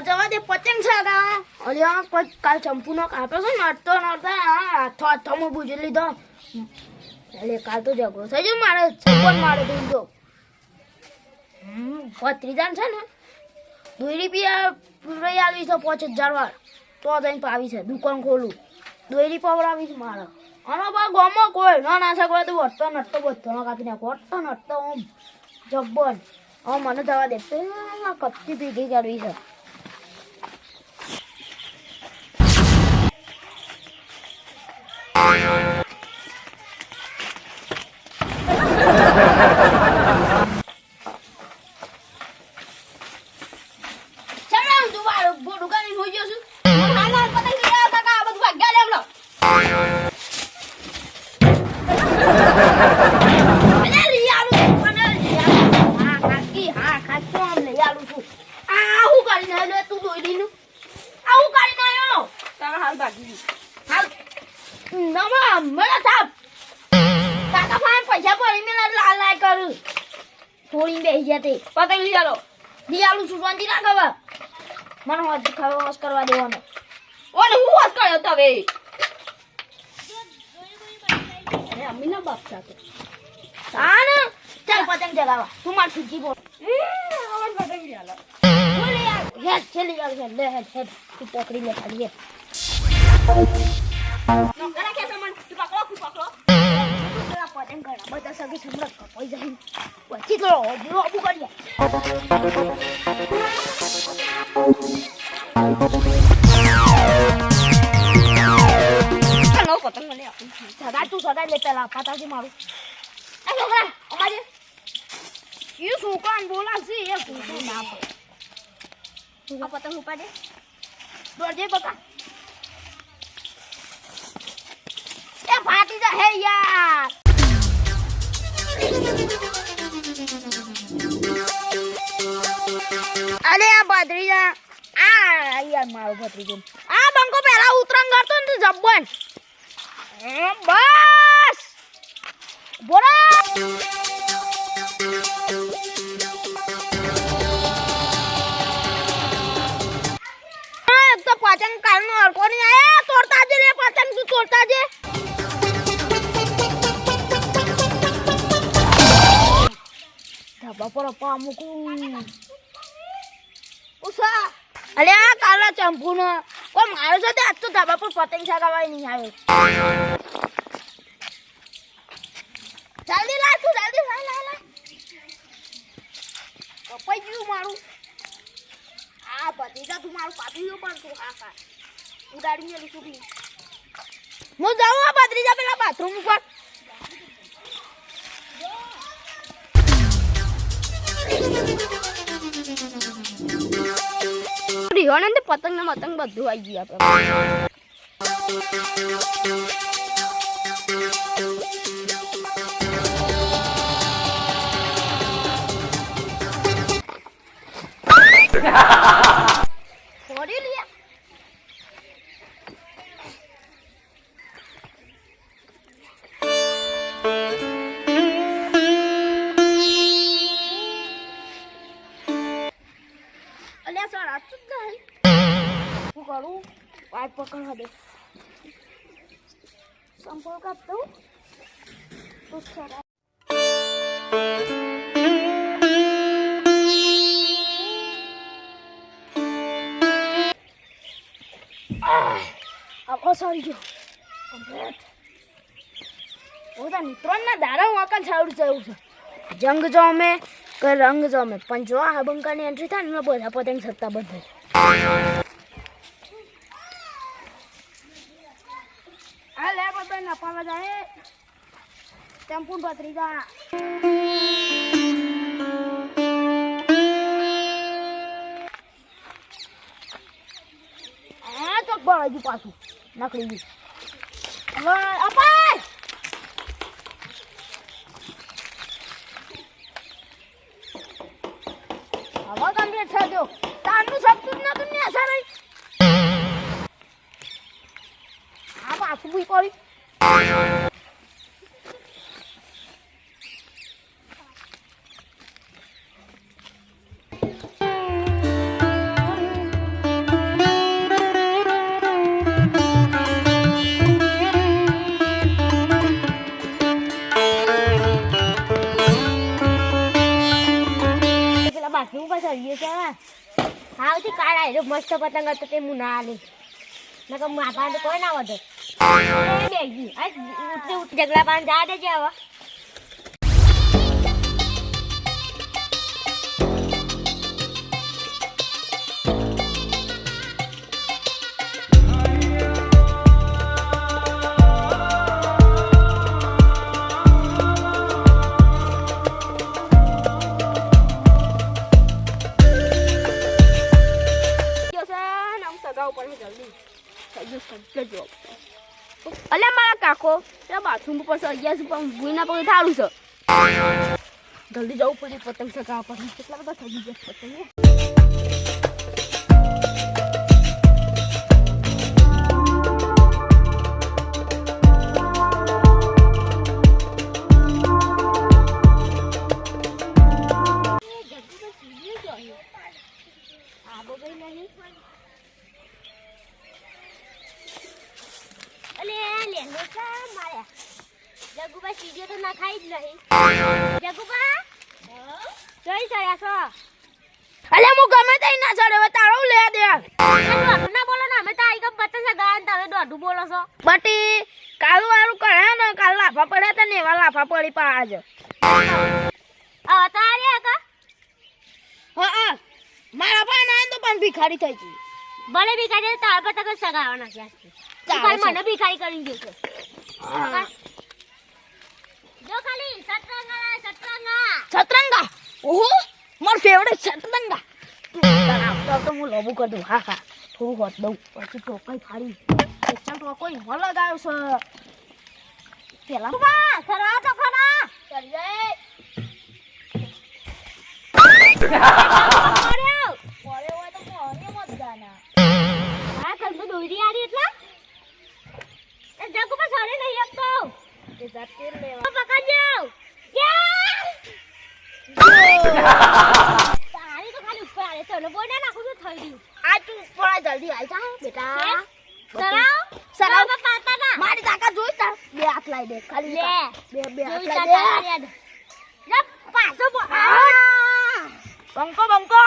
જવા દે પતંગ ચગાવા અલ્યા કાલ ચંપુનો કાપ્યો છે નડતો હાથોમાં બુજી લીધો એટલે કાલ તો ઝઘડો થઈ ગયો મારે સપોર્ટ મારે તો ભત્રીજાન છે ને દોરી રહી આવી છે 5000 વાર તો જઈને પાવી છે દુકાન ખોલું દોરી પવડાવી છે મારે અને બા ગમો કોઈ ના સગવડ તો વટતો નટતો બધો કાપી નાખો વટતો નટતો આમ જબ્બર હવે મને જવા દે કપટી ભેગી કરવી છે થોડી બેસી જતી પતંગ લઈ આલું છું શાંતિ ના ખબર મને હોશ કરવા દેવાનો ઓને હું હોશ કર્યો તવે અરે અમ્મીના બાપ સાથે આને ચાલ પતંગ ચગાવવા તું માર સુજી બોલ આવાજ પતંગ લઈ આલો બોલે યાર હેડ ચલી આવ હેડ તું પકડી લે ખાલી નો કરા કે સમન તું પકડો પતંગ કરા બધા સગી સમરત કપાઈ જાય પછી તો લોબુ કરીએ નો પતંગ મને સદા લે પેલા પાતાજી મારું એ છોકરા અમારે ઈ સુકાન બોલા છે એ સુકાન ના પડે આ પતંગ ઉપાડે દોડજે બકા એ ફાટી જા હે યાર અરે આ ભત્રીજા આ યાર મારો ભત્રીજો આ બંકો પહેલા ઉતરંગ કરતો ને જબ્બન બસ બોરા તો પતંગ કાલનો હરકો નહીં આયા તોડતા જે રે પતંગ શું તોડતા જે ધાબા પર પામુકું ઉસા અલે આ કાલા ચંપુનો કોઈ મારો છે તે આજ તો ધાબા પર પતંગ ચગાવવા નહીં આવ્યો જલ્દી લાવ તું જલ્દી લાવ કપાઈ ગયું મારું આ ભતીજા તું મારું કાપી ગયું પણ તું હા ઉડાડી મેલી છોકરી હું જાઉં આ ભત્રીજા પેલા બાથરૂમ ઉપર રિહોને તે પતંગ ને મતંગ બધું આવી ગયું આપણે છોડી લે અલ્યા સર આ શું થાય હું કરું વાત પકડવા દે સંપર્ક આપતો તો સર ઓ સોરી જો કમ્પ્લીટ ઓદા મિત્રોના દાડા વાકા છાવડ જવું છે જંગ જો મે કે રંગ જો મે પણ જો આ બંકાની એન્ટ્રી થાય ને બધા પતંગ સત્તા બધે આ લે બધા ના પાવા જાય ટેમ્પુન ભત્રીજા આ તો બાજુ પાછું નકળી ગયું હવે અપાય હવે કમ્પ્લીટ થઈ ગયો તારનું સબતું જ નતું ને અસર આ પાછું બી પડી બાથરૂમ પર સળીએ છે હાવથી કાળ આવ્યો મસ્ત પતંગ હતો તે હું ના આલી નકર માથા તો કોઈ ના વધે બેગી આ ઝઘડા પાન જા દેજે હવે અલ્યા મારા કાકો ત્યાં બાથરૂમ પર અગિયાર પણ ભૂઈના પગ થાળું છે જલ્દી જવું પડે પતંગ ચગાવવા પર કેટલા બધા થઈ ગયા પતંગ જગુબા સીડીઓ તો ના ખાઈ જ નહીં જગુબા જોઈ સળ્યા છો અલ્યા હું ગમે તે ના ચડે હવે તારો લે દે દોઢું ના બોલો ને અમે તો આઈ પતંગ સગાયા તમે દોઢું બોલો છો બટી કાલ વાળું કરે ને કાલ લાફા પડ્યા તા ને એવા લાફા પડી પા આજ હવે તારે કા હા મારા પાસે ના તો પણ ભિખારી થઈ ગઈ ભલે ભિખારી તાર પતંગ સગાવાના છે કાલ મને ભિખારી કરી ગયો છે જો ખાલી સતરંગા ઓહો માર ફેવરેટ સતરંગા તો હું લોબુ કરી દઉં હા થોડું હોત દઉં પછી તો કઈ ફાડી ચાલ તો કોઈ ન લગાવ્યો છે પેલા સરા તો ખરા ચાલ જાય અરે ઓરે હોય તો કોને મત જાના આ કલ તો દોરી આડી એટલા એ જગુ પર સરે નહીં આપતો એ જાતે લેવા પકડજો તારી તો ખાલી ઉપર આલે તો બોડા નાખું તો થઈ ગયું આ તું ઉપર જલ્દી આવી જા બેટા સરાવ પાતા ના મારી તાકાત જોઈ તાર બે હાથ લાઈ દે ખાલી લે બે હાથ જોઈ લાઈ દે જા પાછો બંકો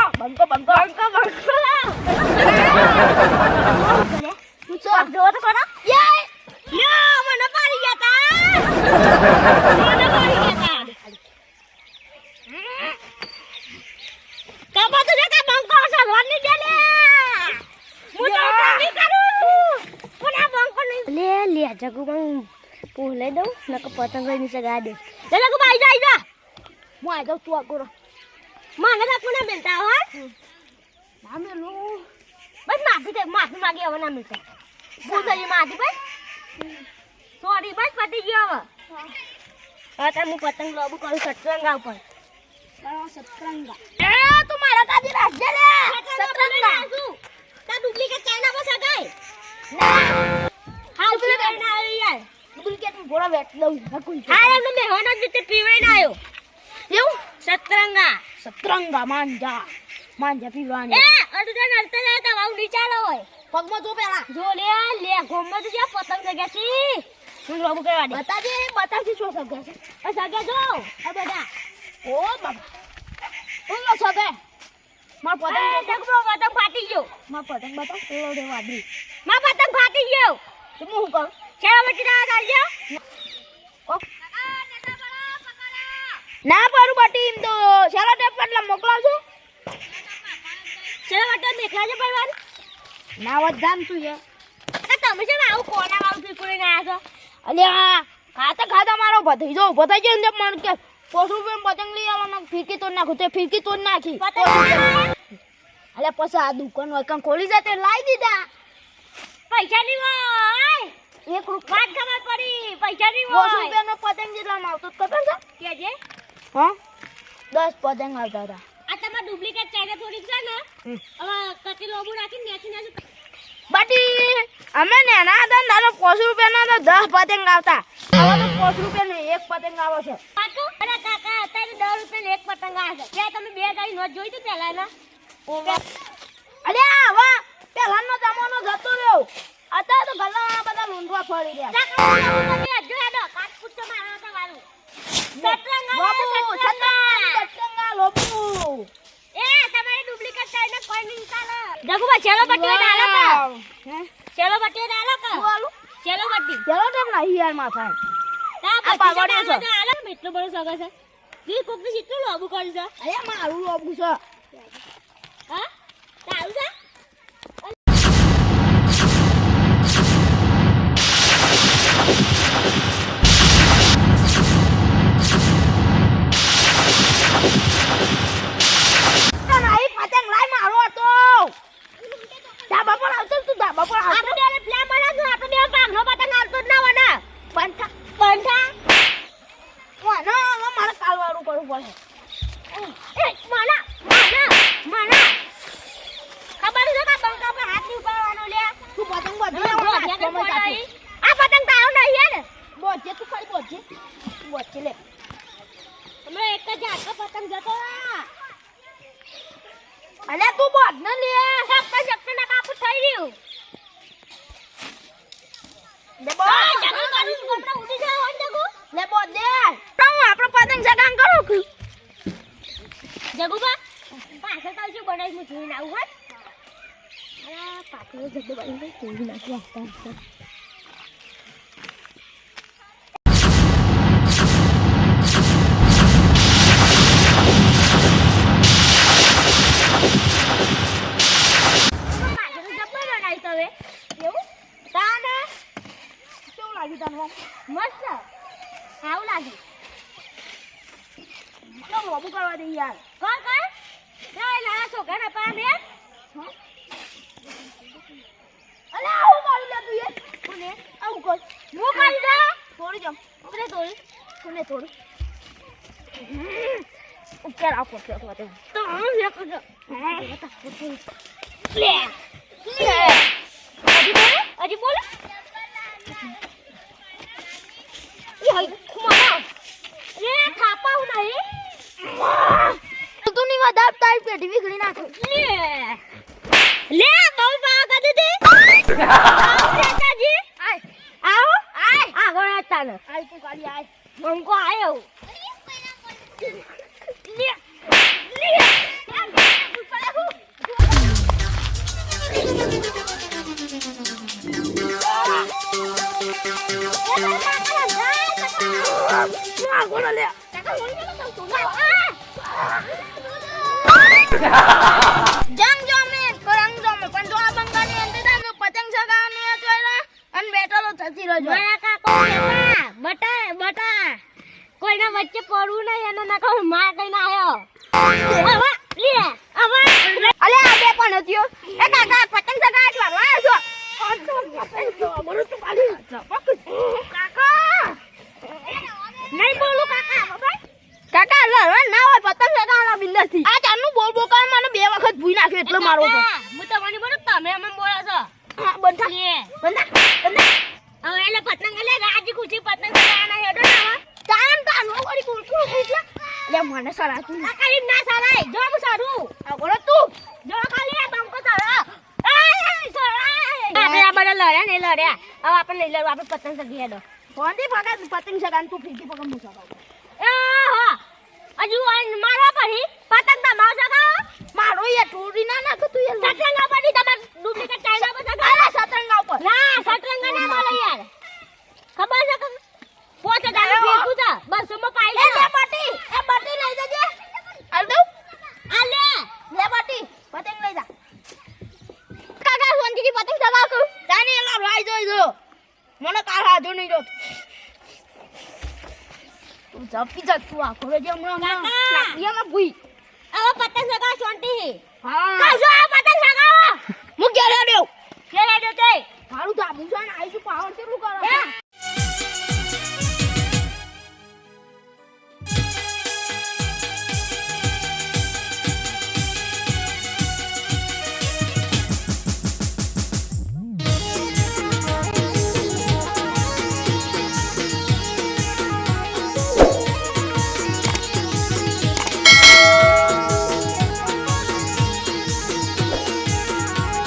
પૂછો જો તો કરો યે યો મને પાડી ગયા તા મને પાડી ગયા તા કબા તો કા બંકો સલવાન ની દે લે હું તો નહીં કરું પણ આ બંકો નહીં લે જગુ હું પોલે દઉં નક પતંગ ની સગા દે લે લગુ બાઈ જા હું આ જાઉં તું આગળ મને રાખું ના બેલતા હો ના મેલું બસ માફી માગી હવે ના મિલતા પૂછલી માફી બસ સોરી બસ પતી ગયો હવે હવે હું પતંગ લોબુ કરું સતરંગા ઉપર સતરંગા એ તું મારા કાજી રાખજે લે સતરંગા તા ડુપ્લિકેટ ચાઇના પર સગાઈ ના હાલ પીવે ના આવ્યો યાર ડુપ્લિકેટ હું બોલા વેટ દઉં નકુલ હાલ એમને મેહોનો જ તે પીવે ના આવ્યો એવું સતરંગા માંજા પીવાની એ અડુડા નડતા જાય તો વાવ નીચાલો હોય પગમાં જો પેલા જો લે ગોમમાં તો જે પતંગ જગ્યા છે હું લોબુ કરવા દે બતાજી શું સગે છે આ સગા જો આ બધા ઓ બાબા ઓલો સગે માર પતંગ જગબો પતંગ ફાટી ગયો માર પતંગ બતાવ ઓલો રે વાદળી માં પતંગ ફાટી ગયો તો હું કરું શેરા વટી ના ચાલજો ના પાડું બટી એમ તો શેરા ટેપ કેટલા મોકલાવજો શેરા વટી મેખલાજો પરવાર ના વાત જામ તું છે તમે છે આવું કોના વાળું પીકુડી ના આસો અલ્યા ખાતા મારો ભત્રીજો ઉભો થઈ ગયો ને મને કે 50 રૂપિયા પતંગ લઈ આવવાનો ફીરકી તોડ નાખું તે ફીરકી તોડ નાખી અલ્યા પછી આ દુકાન વૈકન ખોલી જાય તે લાવી દીધા પૈસા ની હોય એક રૂપિયા ખબર પડી પૈસા ની 50 રૂપિયાનો પતંગ જેટલામાં આવતો ખબર છે કેજે હા 10 પતંગ આવતા હતા આ તમાર ડુપ્લિકેટ ચાઇના થોડીક છે ને હવે કટી લોબુ રાખીને નેચી બાટી અમે નેના હતા નાનો 50 રૂપિયાનો તો 10 પતંગ આવતા હવે તો 50 રૂપિયાનો એક પતંગ આવે છે પાટુ અરે કાકા અત્યારે 10 રૂપિયાનો એક પતંગ આવે છે તમે 2000 નોટ જોઈ તું પહેલા ના અલ્યા હવે પહેલાનો જમાનો જતો રહ્યો અત્યારે તો ગલ્લા બધા લૂંટવા ફરી રહ્યા સતરંગા સતરંગા લોબુ એ જગુબા ચેલો બટ્ટી ડાલો કા હે ચેલો બટ્ટી ડાલો કા શું આલું ચેલો બટ્ટી ચલો તેમ નહીં યાર માથા તા આ પાવડિયો છે. ડાલો એટલું બધું સગા છે જી કોક ની કેટલું લોબુ કરી છે અરે મારું લોબુ છે હા તારું છે નહીં પતંગ લાય મારો હતો ધાબા પર આવતો તું ધાબા પર આવતો આપણે બે પ્લાન બનાવજો આપણે બે ભાગનો પતંગ આવતો જ ના વના બંધા બંધા વાના મારે કાલવાળું કરવું પડે એ માના માના ખબર છે કે બંકા પર હાથ ની ઉપાડવાનો લે તું પતંગ આ બોધી પતંગ તારો નહીં હે ને બોધે તું ખાલી બોધે લે હમણાં એક જ હાથનો પતંગ જતો અલે તું બોધ ન લે સપ્પા ના કાપુ થઈ રહ્યું લે બોધ જગુ કરી કપડા ઉડી જાય હોન જગુ લે બોધ દે તો હું આપણો પતંગ સગામ કરું કે જગુબા પાછળ તો શું બનાવી હું જોઈને આવું હોય અરે પાછળ જગુ બનાવી જોઈ નાખી આપતા કેવું લાગ્યું તને મસ્ત આવું લાગે તો લોબુ કરવા દે યાર કર કર નાના છોકરા પા બે અલે આવું કરી લે તું એ કોને આવું કર હું કરી દે થોડી જમ આપણે તોડી કોને થોડી ઉપર આવ પડશે તો તો હું લે કર લે હજી બોલે ઈ હઈ ખુમાના લે થાપા હું નહીં તું ની વધાર તારી પેટી વિગડી નાખો લે બહુ બા કરી દે આવ નેતાજી આય આવો આય આગળ હતા ને આય તું કાલી આય મંકો આયો લે બોલો લે જંગ જમે કરંગ જમે પણ જો આ બંગાની અંદર તમે પતંગ ચગાવવાની હતો અને બેટલો થતી રહેજો મારા કાકો બટા બટા કોઈના વચ્ચે પડવું નહીં અને ના કહું માર કઈને આયો હવે લે હવે અલે આ બે પણ હત્યો એ કાકા પતંગ ચગાવ એટલા લાયો છો કાકા નહીં બોલું કાકા બાબા કાકા લડવા ના હોય પતંગ ચગાવવાના બિંદાસથી આ ચારનું બોલ બોલ મને બે વખત ભૂઈ નાખ્યો એટલે મારો તો હું તો મને બોલું તમે અમને બોલો છો હા બંધા લે બંધા હવે એટલે પતંગ એટલે રાજી ખુશી પતંગ ચગાવવાના હેડો ને હવે તાન તાન વળી બોલતું એટલે લે મને સરાતું આ કરી ના સારાય જો હું સારું આ બોલો તું જો ખાલી આ બંકો સારા આપણે આ બધા લડ્યા ને લડ્યા હવે આપણે નહીં લડવું આપણે પતંગ ચગી હેડો ફોનથી પકડ પતંગ ચગાવ તું ફીરથી પકડ હું ચગાવ હજુ મારવા પડી પતંગ તમારો ચગાવો મારો યાર ટોરી ના નાખ તું યાર સતરંગા પડી તમે ડુપ્લિકેટ ચાઇના પર ચગાવો અરે સતરંગા ઉપર ના સતરંગા ના મળે યાર ખબર છે કે 5000 ફેરકું છે 200 માં પાઈ એ છે બટી લઈ જજે આલ દઉં આ લે લે બટી પતંગ લઈ જા કાકા ફોનથી પતંગ ચગાવ કર તાની એલા રાઈ જોઈ જો મને કાળ હાજો નહીં જો તું જપી જા તું આખો જે હમણાં કાકા! નાખીયામાં ભૂઈ હવે પતંગ ચગાવો શાંતિ હા કાલ